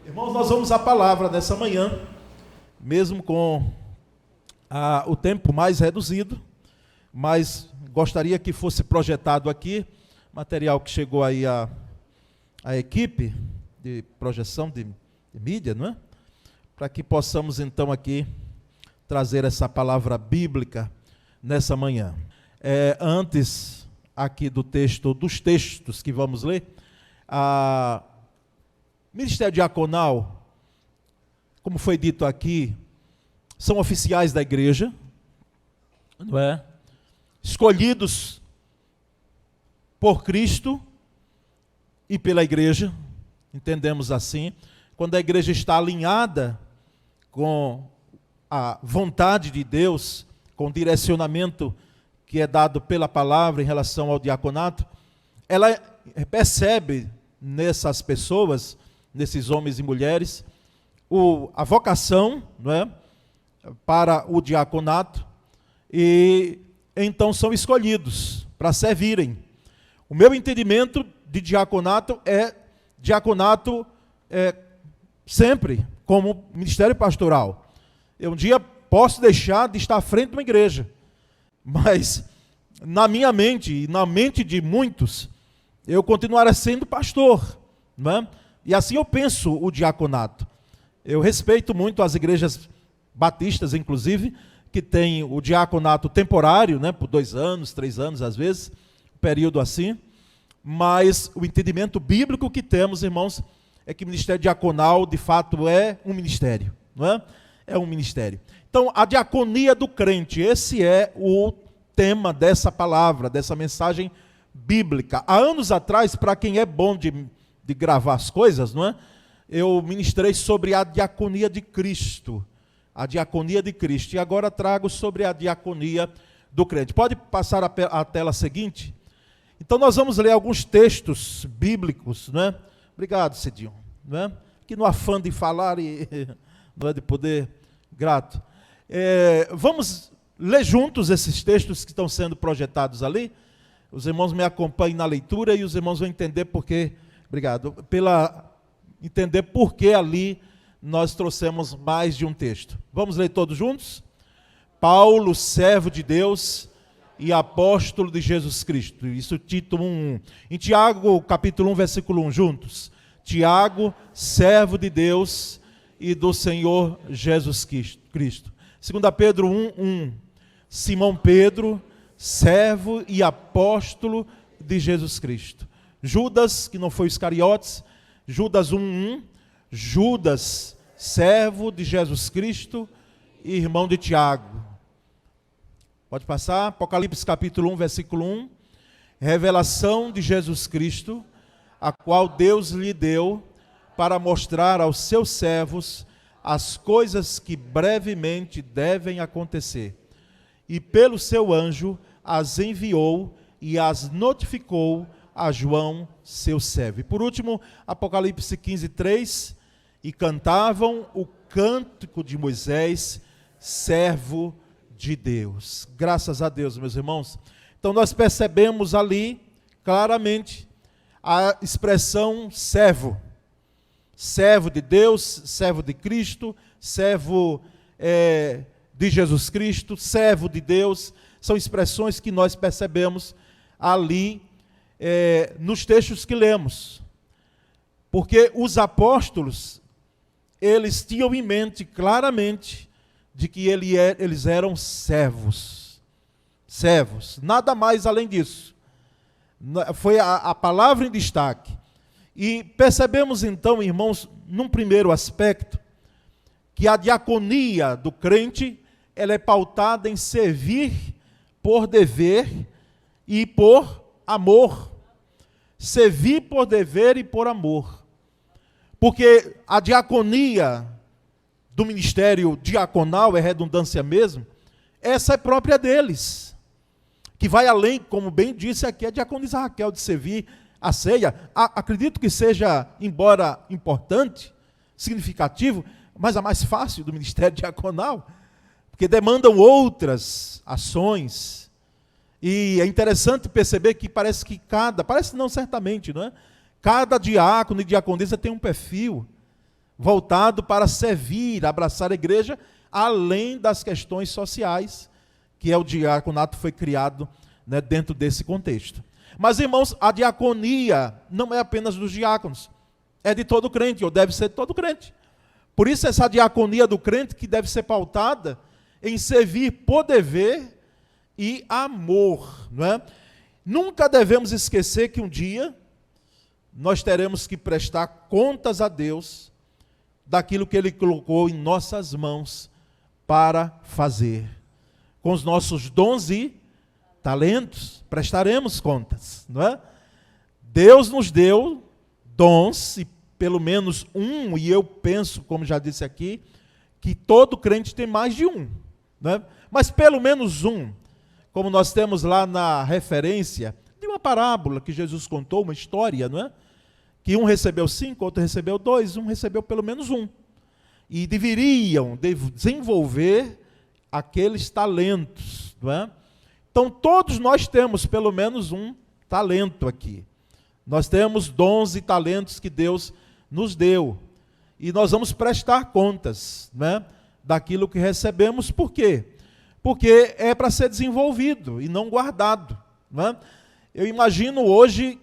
Irmãos, nós vamos à palavra nessa manhã, mesmo com o tempo mais reduzido, mas gostaria que fosse projetado aqui, material que chegou aí à equipe de projeção de mídia, não é? Para que possamos então aqui trazer essa palavra bíblica nessa manhã. Antes aqui dos textos que vamos ler, Ministério diaconal, como foi dito aqui, são oficiais da igreja, não é? Escolhidos por Cristo e pela igreja, entendemos assim, quando a igreja está alinhada com a vontade de Deus, com o direcionamento que é dado pela palavra em relação ao diaconato, ela percebe nessas pessoas, nesses homens e mulheres, a vocação, não é, para o diaconato, e então são escolhidos para servirem. O meu entendimento de diaconato sempre como ministério pastoral. Eu um dia posso deixar de estar à frente de uma igreja, mas na minha mente e na mente de muitos, eu continuarei sendo pastor, não é? E assim eu penso o diaconato. Eu respeito muito as igrejas batistas, inclusive, que têm o diaconato temporário, né, por 2 anos, 3 anos, às vezes, um período assim. Mas o entendimento bíblico que temos, irmãos, é que o ministério diaconal, de fato, é um ministério, não é? É um ministério. Então, a diaconia do crente, esse é o tema dessa palavra, dessa mensagem bíblica. Há anos atrás, para quem é bom de gravar as coisas, não é? Eu ministrei sobre a diaconia de Cristo. A diaconia de Cristo. E agora trago sobre a diaconia do crente. Pode passar a tela seguinte? Então nós vamos ler alguns textos bíblicos, não é? Obrigado, Cidinho, não é? Que no afã de falar e não é de poder grato. Vamos ler juntos esses textos que estão sendo projetados ali. Os irmãos me acompanhem na leitura e os irmãos vão entender porque. Obrigado. Entender por que ali nós trouxemos mais de um texto. Vamos ler todos juntos? Paulo, servo de Deus e apóstolo de Jesus Cristo. Isso, título 1. Em Tiago, capítulo 1, versículo 1, juntos. Tiago, servo de Deus e do Senhor Jesus Cristo. 2 Pedro 1. Simão Pedro, servo e apóstolo de Jesus Cristo. Judas, que não foi Iscariotes, Judas 1, Judas, servo de Jesus Cristo e irmão de Tiago. Pode passar, Apocalipse capítulo 1, versículo 1, revelação de Jesus Cristo, a qual Deus lhe deu para mostrar aos seus servos as coisas que brevemente devem acontecer. E pelo seu anjo as enviou e as notificou a João, seu servo. E por último, Apocalipse 15, 3, e cantavam o cântico de Moisés, servo de Deus. Graças a Deus, meus irmãos. Então nós percebemos ali, claramente, a expressão servo. Servo de Deus, servo de Cristo, servo de Jesus Cristo, servo de Deus. São expressões que nós percebemos ali, nos textos que lemos, porque os apóstolos, eles tinham em mente claramente de que eles eram servos, nada mais além disso, foi a palavra em destaque, e percebemos então, irmãos, num primeiro aspecto, que a diaconia do crente, ela é pautada em servir por dever e por amor. Servir por dever e por amor. Porque a diaconia do ministério diaconal, é redundância mesmo, essa é própria deles. Que vai além, como bem disse aqui, a diaconisa Raquel, de servir a ceia. Acredito que seja, embora importante, significativo, mas a mais fácil do ministério diaconal, porque demandam outras ações. E é interessante perceber que parece não, certamente, não é? Cada diácono e diaconisa tem um perfil, voltado para servir, abraçar a igreja, além das questões sociais, que é o diaconato foi criado, né, dentro desse contexto. Mas, irmãos, a diaconia não é apenas dos diáconos, é de todo crente, ou deve ser de todo crente. Por isso, essa diaconia do crente que deve ser pautada em servir por dever e amor, não é? Nunca devemos esquecer que um dia nós teremos que prestar contas a Deus daquilo que Ele colocou em nossas mãos para fazer. Com os nossos dons e talentos, prestaremos contas, não é? Deus nos deu dons, e pelo menos um, e eu penso, como já disse aqui, que todo crente tem mais de um, não é? Mas pelo menos um, como nós temos lá na referência de uma parábola que Jesus contou, uma história, não é? Que um recebeu 5, outro recebeu 2, um recebeu pelo menos um. E deveriam desenvolver aqueles talentos, não é? Então todos nós temos pelo menos um talento aqui. Nós temos dons e talentos que Deus nos deu. E nós vamos prestar contas, né, daquilo que recebemos. Por quê? Porque é para ser desenvolvido e não guardado, né? Eu imagino hoje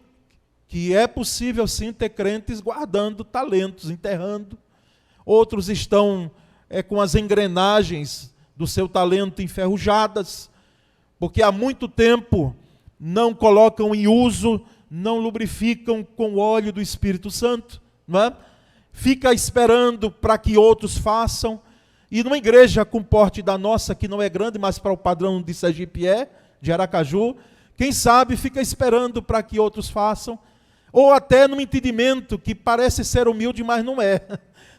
que é possível sim ter crentes guardando talentos, enterrando. Outros estão com as engrenagens do seu talento enferrujadas, porque há muito tempo não colocam em uso, não lubrificam com o óleo do Espírito Santo, não é? Fica esperando para que outros façam. E numa igreja com porte da nossa, que não é grande, mas para o padrão de Sergipe de Aracaju, quem sabe fica esperando para que outros façam, ou até num entendimento que parece ser humilde, mas não é.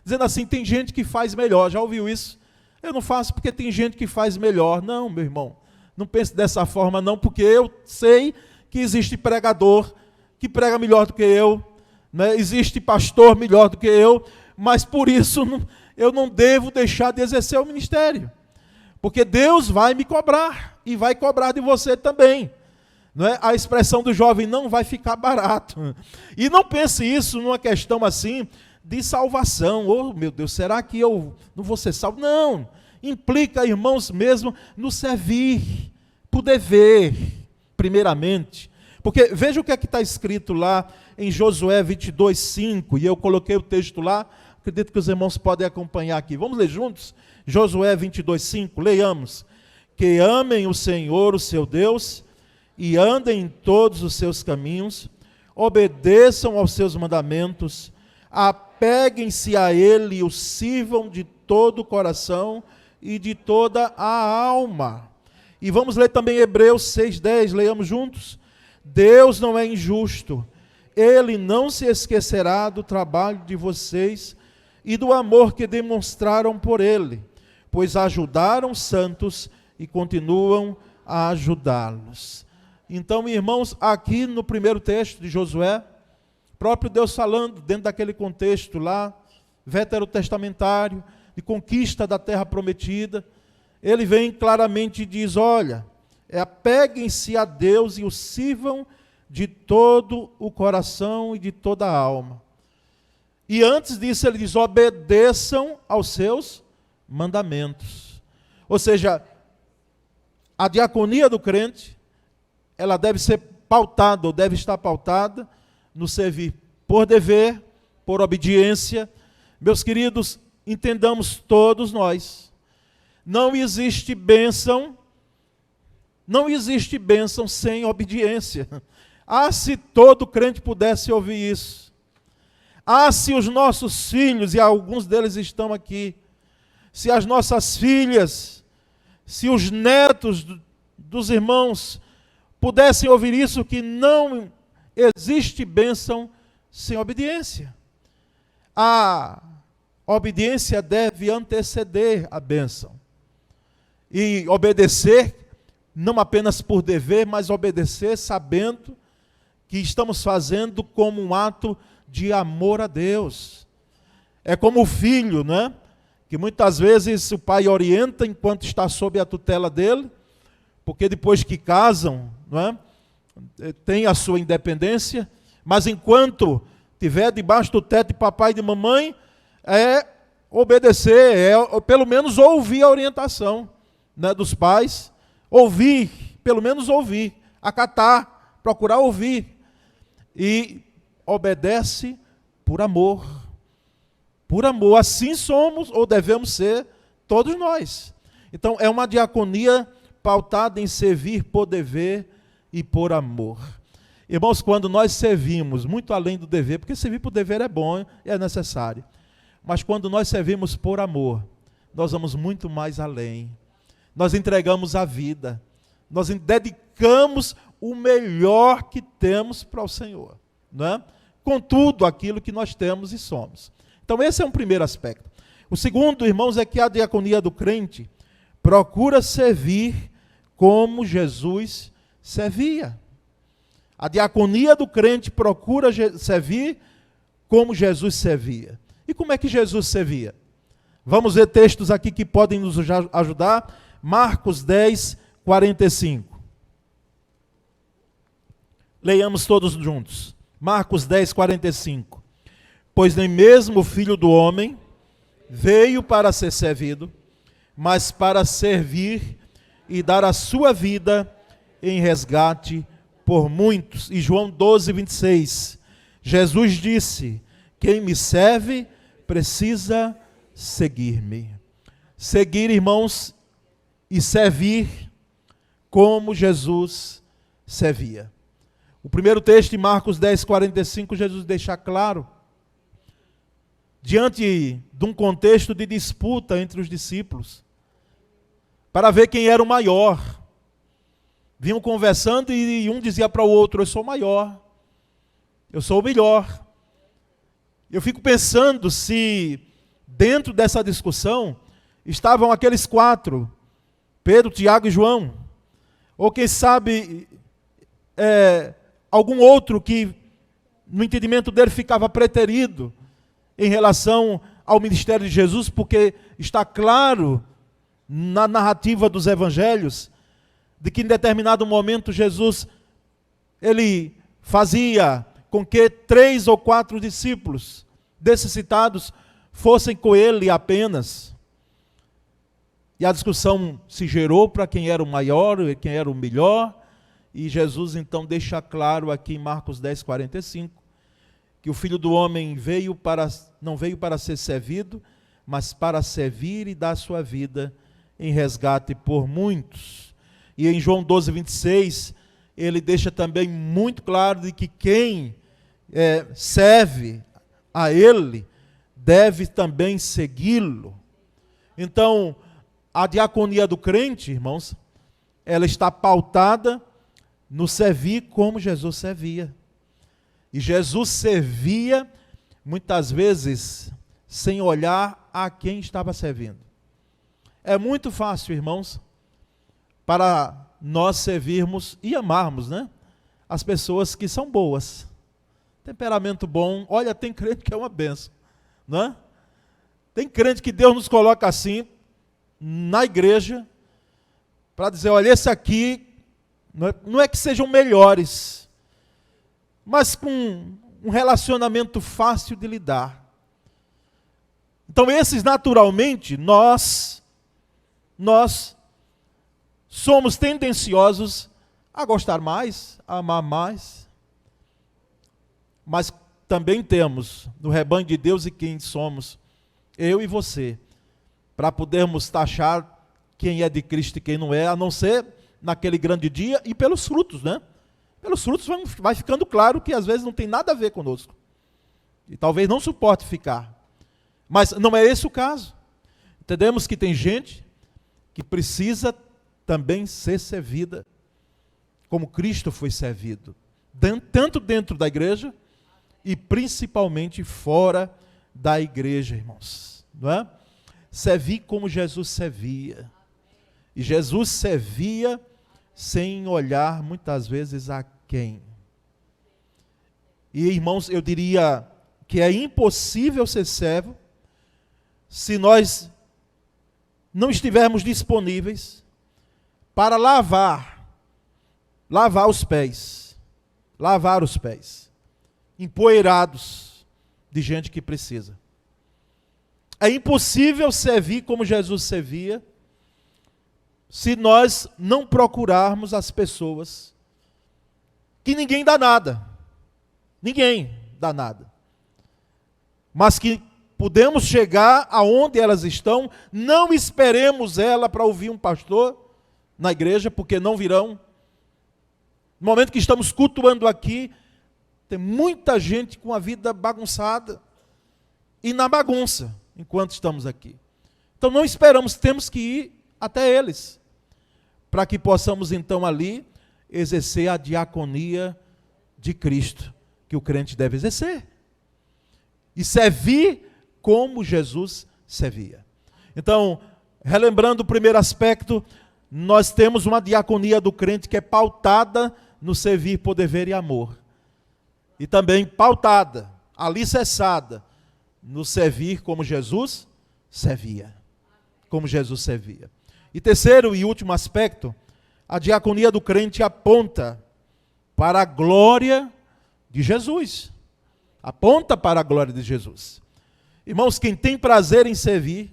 Dizendo assim, tem gente que faz melhor, já ouviu isso? Eu não faço porque tem gente que faz melhor. Não, meu irmão, não pense dessa forma não, porque eu sei que existe pregador que prega melhor do que eu, né? Existe pastor melhor do que eu, mas por isso eu não devo deixar de exercer o ministério, porque Deus vai me cobrar, e vai cobrar de você também. Não é? A expressão do jovem não vai ficar barato. E não pense isso numa questão assim de salvação. Oh, meu Deus, será que eu não vou ser salvo? Não. Implica, irmãos, mesmo no servir, por dever, primeiramente. Porque veja o que é que está escrito lá em Josué 22:5, e eu coloquei o texto lá, acredito que os irmãos podem acompanhar aqui. Vamos ler juntos? Josué 22:5, leiamos. Que amem o Senhor, o seu Deus, e andem em todos os seus caminhos, obedeçam aos seus mandamentos, apeguem-se a Ele e o sirvam de todo o coração e de toda a alma. E vamos ler também Hebreus 6:10, leiamos juntos. Deus não é injusto, Ele não se esquecerá do trabalho de vocês e do amor que demonstraram por Ele, pois ajudaram os santos e continuam a ajudá-los. Então, irmãos, aqui no primeiro texto de Josué, próprio Deus falando dentro daquele contexto lá, veterotestamentário, de conquista da terra prometida, ele vem claramente e diz, olha, apeguem-se a Deus e o sirvam de todo o coração e de toda a alma. E antes disso ele diz, obedeçam aos seus mandamentos. Ou seja, a diaconia do crente, ela deve ser pautada, ou deve estar pautada, no servir por dever, por obediência. Meus queridos, entendamos todos nós, não existe bênção sem obediência. Ah, se todo crente pudesse ouvir isso. Ah, se os nossos filhos, e alguns deles estão aqui, se as nossas filhas, se os netos dos irmãos pudessem ouvir isso, que não existe bênção sem obediência. A obediência deve anteceder a bênção. E obedecer, não apenas por dever, mas obedecer sabendo que estamos fazendo como um ato de amor a Deus. É como o filho, né? Que muitas vezes o pai orienta enquanto está sob a tutela dele, porque depois que casam, não é? Tem a sua independência, mas enquanto estiver debaixo do teto de papai e de mamãe, é obedecer, é pelo menos ouvir a orientação, né, dos pais, ouvir, pelo menos ouvir, acatar, procurar ouvir, e obedece por amor. Por amor, assim somos ou devemos ser todos nós. Então é uma diaconia pautada em servir por dever e por amor. Irmãos, quando nós servimos muito além do dever, porque servir por dever é bom, é necessário, mas quando nós servimos por amor, nós vamos muito mais além. Nós entregamos a vida, nós dedicamos o melhor que temos para o Senhor, não é? Com tudo aquilo que nós temos e somos. Então esse é um primeiro aspecto. O segundo, irmãos, é que a diaconia do crente procura servir como Jesus servia. A diaconia do crente procura servir como Jesus servia. E como é que Jesus servia? Vamos ver textos aqui que podem nos ajudar. Marcos 10, 45. Leiamos todos juntos. Marcos 10, 45. Pois nem mesmo o Filho do Homem veio para ser servido, mas para servir e dar a sua vida em resgate por muitos. E João 12, 26. Jesus disse: quem me serve precisa seguir-me. Seguir, irmãos, e servir como Jesus servia. O primeiro texto, em Marcos 10, 45, Jesus deixa claro, diante de um contexto de disputa entre os discípulos, para ver quem era o maior. Vinham conversando e um dizia para o outro: eu sou o maior, eu sou o melhor. Eu fico pensando se dentro dessa discussão estavam aqueles quatro, Pedro, Tiago e João, ou quem sabe algum outro que no entendimento dele ficava preterido em relação ao ministério de Jesus, porque está claro na narrativa dos evangelhos de que em determinado momento Jesus, ele fazia com que 3 ou 4 discípulos desses citados fossem com ele apenas. E a discussão se gerou para quem era o maior e quem era o melhor, e Jesus então deixa claro aqui em Marcos 10, 45, que o Filho do Homem não veio para ser servido, mas para servir e dar sua vida em resgate por muitos. E em João 12, 26, ele deixa também muito claro de que quem serve a ele deve também segui-lo. Então, a diaconia do crente, irmãos, ela está pautada no servir como Jesus servia. E Jesus servia, muitas vezes, sem olhar a quem estava servindo. É muito fácil, irmãos, para nós servirmos e amarmos, né, as pessoas que são boas. Temperamento bom. Olha, tem crente que é uma benção, não é? Tem crente que Deus nos coloca assim, na igreja, para dizer: olha, esse aqui, não é que sejam melhores, mas com um relacionamento fácil de lidar. Então esses, naturalmente, nós somos tendenciosos a gostar mais, a amar mais, mas também temos no rebanho de Deus, e quem somos, eu e você, para podermos taxar quem é de Cristo e quem não é, a não ser naquele grande dia e pelos frutos, né? Pelos frutos vai ficando claro que às vezes não tem nada a ver conosco. E talvez não suporte ficar. Mas não é esse o caso. Entendemos que tem gente que precisa também ser servida como Cristo foi servido. Tanto dentro da igreja e principalmente fora da igreja, irmãos. Não é? Servir como Jesus servia. E Jesus servia sem olhar muitas vezes a quem. E, irmãos, eu diria que é impossível ser servo se nós não estivermos disponíveis para lavar os pés, empoeirados de gente que precisa. É impossível servir como Jesus servia se nós não procurarmos as pessoas que ninguém dá nada. Ninguém dá nada. Mas que podemos chegar aonde elas estão, não esperemos ela para ouvir um pastor na igreja, porque não virão. No momento que estamos cultuando aqui, tem muita gente com a vida bagunçada e na bagunça, enquanto estamos aqui. Então não esperamos, temos que ir até eles, para que possamos então ali exercer a diaconia de Cristo, que o crente deve exercer. E servir como Jesus servia. Então, relembrando o primeiro aspecto, nós temos uma diaconia do crente que é pautada no servir por dever e amor. E também pautada, alicerçada, no servir como Jesus servia. Como Jesus servia. E terceiro e último aspecto, a diaconia do crente aponta para a glória de Jesus. Aponta para a glória de Jesus. Irmãos, quem tem prazer em servir,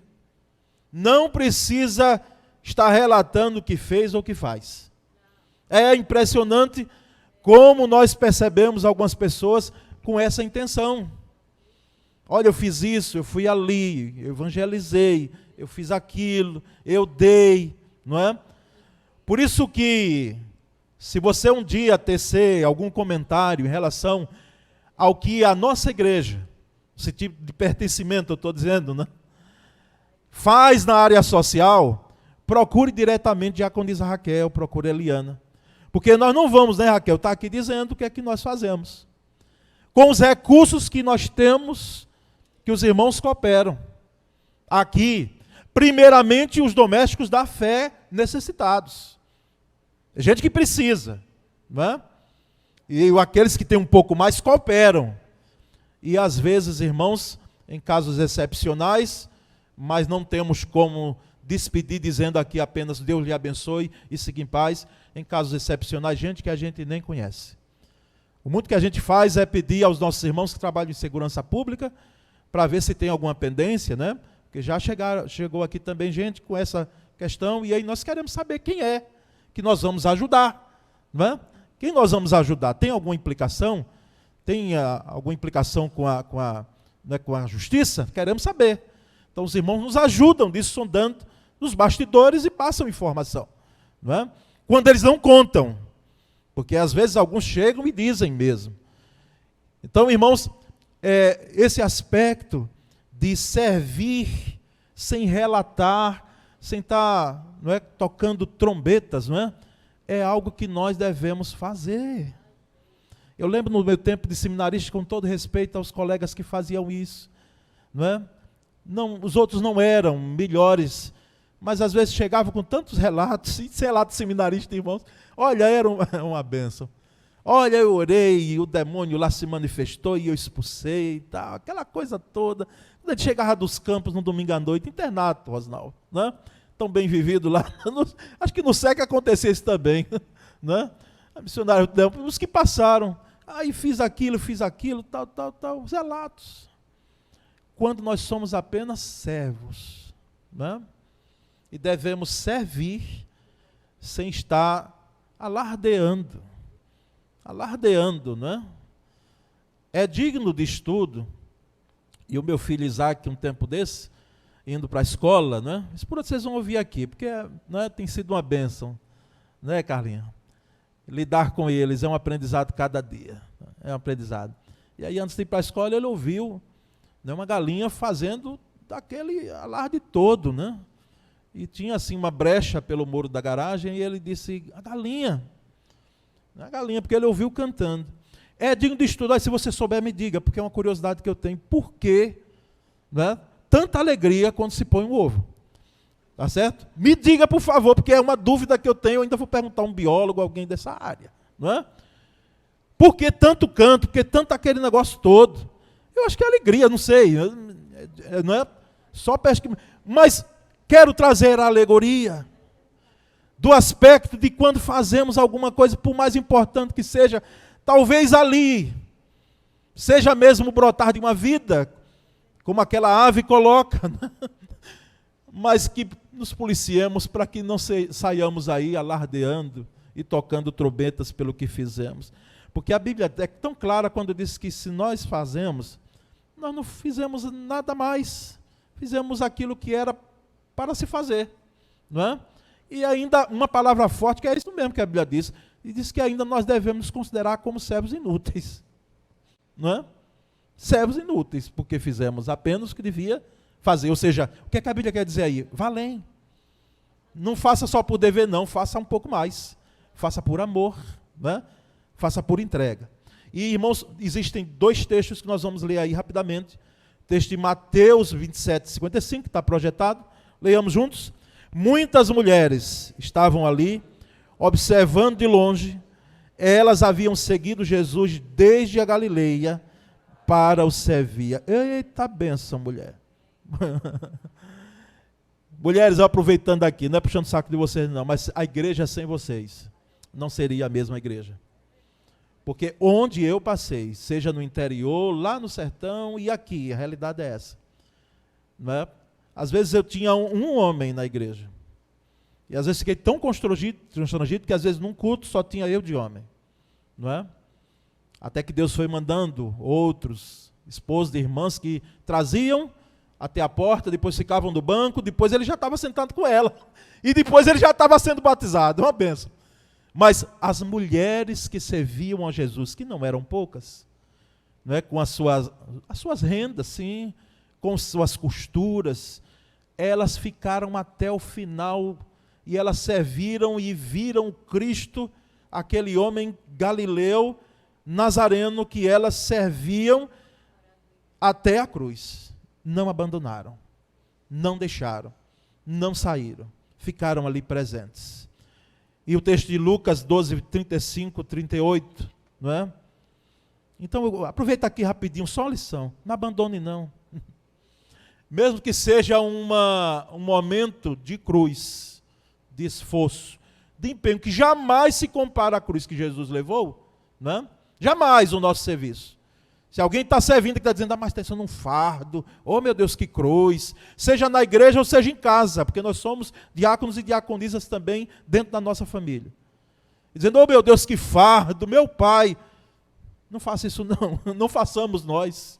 não precisa estar relatando o que fez ou o que faz. É impressionante como nós percebemos algumas pessoas com essa intenção. Olha, eu fiz isso, eu fui ali, eu evangelizei, eu fiz aquilo, eu dei, não é? Por isso que, se você um dia tecer algum comentário em relação ao que a nossa igreja, esse tipo de pertencimento, eu estou dizendo, né, faz na área social, procure diretamente a diaconisa Raquel, procure a Eliana. Porque nós não vamos, né, Raquel, estar aqui dizendo o que é que nós fazemos. Com os recursos que nós temos, que os irmãos cooperam. Aqui, primeiramente, os domésticos da fé necessitados. Gente que precisa, não é? E aqueles que têm um pouco mais cooperam. E às vezes, irmãos, em casos excepcionais, mas não temos como despedir dizendo aqui apenas Deus lhe abençoe e siga em paz. Em casos excepcionais, gente que a gente nem conhece. O muito que a gente faz é pedir aos nossos irmãos que trabalham em segurança pública para ver se tem alguma pendência, né? Porque já chegou aqui também gente com essa questão e aí nós queremos saber quem é que nós vamos ajudar, não é? Quem nós vamos ajudar? Tem alguma implicação? Tem alguma implicação com a justiça? Queremos saber. Então os irmãos nos ajudam disso, sondando nos bastidores e passam informação. Não é? Quando eles não contam, porque às vezes alguns chegam e dizem mesmo. Então, irmãos, esse aspecto de servir sem relatar, sem estar, não é, tocando trombetas, não é? É algo que nós devemos fazer. Eu lembro no meu tempo de seminarista, com todo respeito aos colegas que faziam isso, não é? Não, os outros não eram melhores, mas às vezes chegavam com tantos relatos, e relato seminarista, irmãos, olha, era uma bênção. Olha, eu orei, e o demônio lá se manifestou, e eu expulsei, e tal, aquela coisa toda. Quando a gente chegava dos campos no domingo à noite, internato, Rosnaldo, né? Tão bem vivido lá, acho que no SEC acontecia isso também, né? A missionária, os que passaram, aí fiz aquilo, tal, os relatos. Quando nós somos apenas servos, né? E devemos servir sem estar alardeando, né? É digno de estudo, e o meu filho Isaac, um tempo desse, indo para a escola, né? Isso por vocês vão ouvir aqui, porque, né, tem sido uma bênção, né, Carlinha? Lidar com eles é um aprendizado cada dia, é um aprendizado. E aí, antes de ir para a escola, ele ouviu, né, uma galinha fazendo daquele alarde todo, né? E tinha assim uma brecha pelo muro da garagem, e ele disse, a galinha, porque ele ouviu cantando. É digno de estudar, se você souber, me diga, porque é uma curiosidade que eu tenho. Por que, né, tanta alegria quando se põe um ovo? Tá certo? Me diga, por favor, porque é uma dúvida que eu tenho, eu ainda vou perguntar a um biólogo, alguém dessa área. Não é? Por que tanto canto? Por que tanto aquele negócio todo? Eu acho que é alegria, não sei. Não é só pesca. Mas quero trazer a alegoria do aspecto de quando fazemos alguma coisa, por mais importante que seja, talvez ali seja mesmo o brotar de uma vida, como aquela ave coloca, né? Mas que nos policiemos para que não saiamos aí alardeando e tocando trombetas pelo que fizemos. Porque a Bíblia é tão clara quando diz que se nós fazemos, nós não fizemos nada mais. Fizemos aquilo que era para se fazer. Não é? E ainda uma palavra forte, que é isso mesmo que a Bíblia diz. E diz que ainda nós devemos nos considerar como servos inúteis. Não é? Servos inúteis, porque fizemos apenas o que devia fazer. Ou seja, o que é que a Bíblia quer dizer aí? Vá além. Não faça só por dever, não. Faça um pouco mais. Faça por amor. Né? Faça por entrega. E, irmãos, existem dois textos que nós vamos ler aí rapidamente. Texto de Mateus 27, 55, que está projetado. Leiamos juntos. Muitas mulheres estavam ali, observando de longe. Elas haviam seguido Jesus desde a Galileia para o servir. Eita bênção, mulher. Mulheres, aproveitando aqui, não é puxando o saco de vocês não, mas a igreja sem vocês não seria a mesma igreja. Porque onde eu passei, seja no interior, lá no sertão e aqui, a realidade é essa. Não é? Às vezes eu tinha um homem na igreja. E às vezes fiquei tão constrangido que às vezes num culto só tinha eu de homem. Não é? Até que Deus foi mandando outros esposos de irmãs que traziam até a porta, depois ficavam no banco, depois ele já estava sentado com ela. E depois ele já estava sendo batizado. Uma bênção. Mas as mulheres que serviam a Jesus, que não eram poucas, não é? Com as suas rendas, sim, com suas costuras, elas ficaram até o final e elas serviram e viram Cristo, aquele homem galileu, nazareno, que elas serviam até a cruz. Não abandonaram, não deixaram, não saíram, ficaram ali presentes. E o texto de Lucas 12, 35, 38, não é? Então, aproveita aqui rapidinho, só uma lição, não abandone não. Mesmo que seja um momento de cruz, de esforço, de empenho, que jamais se compara à cruz que Jesus levou, né? Jamais o nosso serviço. Se alguém está servindo e está dizendo, mas está sendo um fardo, oh meu Deus, que cruz, seja na igreja ou seja em casa, porque nós somos diáconos e diaconisas também dentro da nossa família. Dizendo, oh meu Deus, que fardo, meu pai. Não faça isso não, não façamos nós.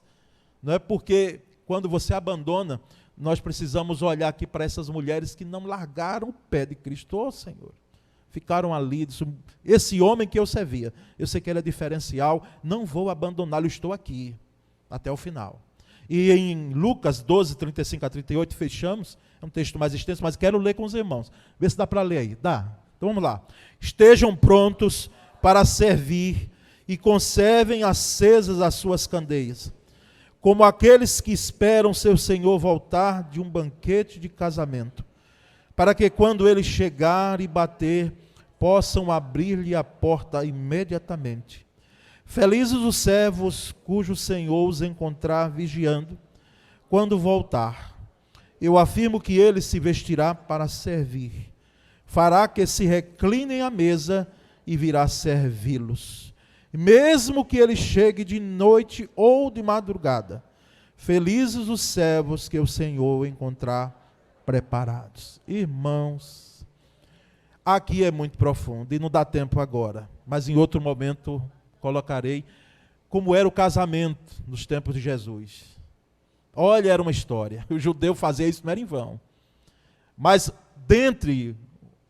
Não é porque quando você abandona, nós precisamos olhar aqui para essas mulheres que não largaram o pé de Cristo, oh Senhor. Ficaram ali, disse, esse homem que eu servia, eu sei que ele é diferencial, não vou abandoná-lo, estou aqui, até o final. E em Lucas 12, 35 a 38, fechamos, é um texto mais extenso, mas quero ler com os irmãos. Vê se dá para ler aí, dá? Então vamos lá. Estejam prontos para servir e conservem acesas as suas candeias, como aqueles que esperam seu Senhor voltar de um banquete de casamento, para que quando ele chegar e bater, possam abrir-lhe a porta imediatamente. Felizes os servos cujo Senhor os encontrar vigiando, quando voltar. Eu afirmo que ele se vestirá para servir, fará que se reclinem à mesa e virá servi-los. Mesmo que ele chegue de noite ou de madrugada, felizes os servos que o Senhor encontrar preparados. Irmãos, aqui é muito profundo e não dá tempo agora, mas em outro momento colocarei como era o casamento nos tempos de Jesus. Olha, era uma história. O judeu fazia isso, não era em vão. Mas dentre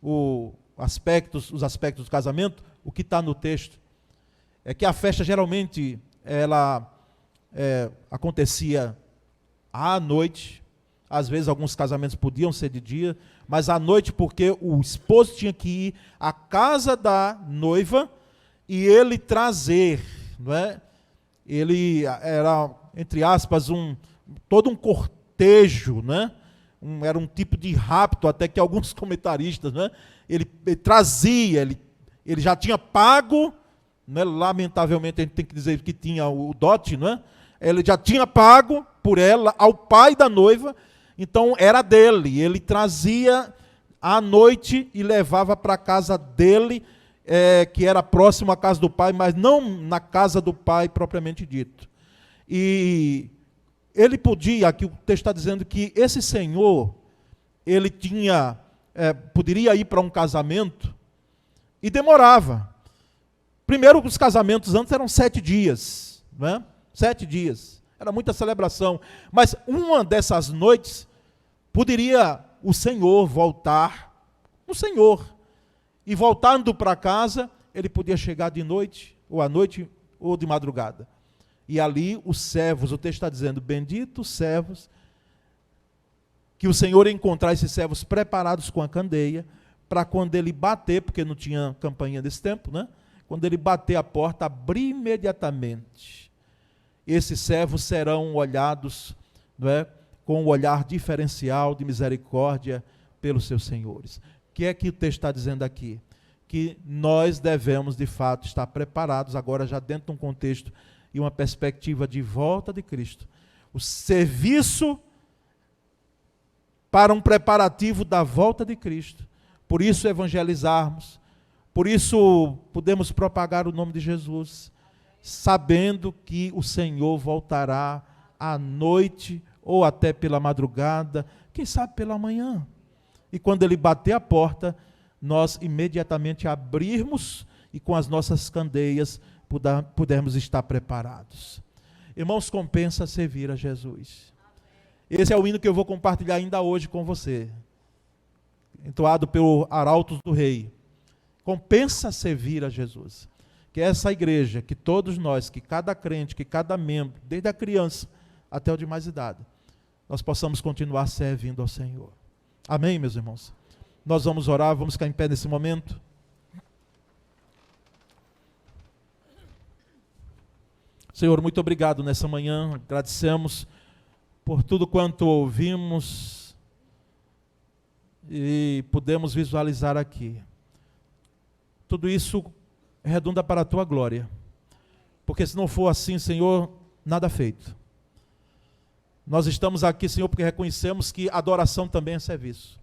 os aspectos do casamento, o que está no texto é que a festa geralmente ela acontecia à noite. Às vezes alguns casamentos podiam ser de dia, mas à noite, porque o esposo tinha que ir à casa da noiva e ele trazer, não é? Ele era, entre aspas, todo um cortejo, né? Era um tipo de rapto, até que alguns comentaristas, né? Ele trazia, ele já tinha pago, né? Lamentavelmente a gente tem que dizer que tinha o dote, né? Ele já tinha pago por ela ao pai da noiva. Então era dele, ele trazia à noite e levava para a casa dele, que era próximo à casa do pai, mas não na casa do pai propriamente dito. E ele podia, aqui o texto está dizendo que esse senhor, ele poderia ir para um casamento e demorava. Primeiro, os casamentos antes eram 7 dias, não é? 7 dias, era muita celebração. Mas uma dessas noites, poderia o senhor voltar, e voltando para casa, ele podia chegar de noite, ou à noite, ou de madrugada. E ali os servos, o texto está dizendo, benditos servos, que o Senhor ia encontrar esses servos preparados com a candeia, para quando ele bater, porque não tinha campainha desse tempo, né? Quando ele bater a porta, abrir imediatamente. Esses servos serão olhados, não é, com um olhar diferencial de misericórdia pelos seus senhores. O que é que o texto está dizendo aqui? Que nós devemos, de fato, estar preparados, agora já dentro de um contexto e uma perspectiva de volta de Cristo. O serviço para um preparativo da volta de Cristo. Por isso evangelizarmos, por isso podemos propagar o nome de Jesus, sabendo que o Senhor voltará à noite ou até pela madrugada, quem sabe pela manhã. E quando ele bater a porta, nós imediatamente abrirmos e com as nossas candeias pudermos estar preparados. Irmãos, compensa servir a Jesus. Esse é o hino que eu vou compartilhar ainda hoje com você, entoado pelo Arautos do Rei. Compensa servir a Jesus. Que essa igreja, que todos nós, que cada crente, que cada membro, desde a criança até o de mais idade, nós possamos continuar servindo ao Senhor. Amém, meus irmãos? Nós vamos orar, vamos ficar em pé nesse momento. Senhor, muito obrigado nessa manhã, agradecemos por tudo quanto ouvimos e pudemos visualizar aqui. Tudo isso redunda para a Tua glória, porque se não for assim, Senhor, nada feito. Nós estamos aqui, Senhor, porque reconhecemos que adoração também é serviço.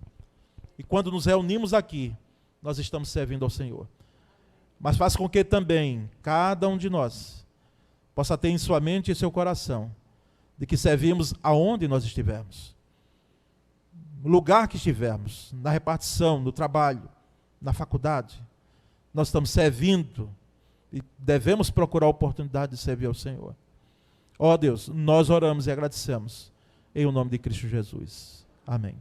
E quando nos reunimos aqui, nós estamos servindo ao Senhor. Mas faz com que também cada um de nós possa ter em sua mente e seu coração de que servimos aonde nós estivermos. No lugar que estivermos, na repartição, no trabalho, na faculdade, nós estamos servindo e devemos procurar a oportunidade de servir ao Senhor. Ó Deus, nós oramos e agradecemos em o nome de Cristo Jesus. Amém.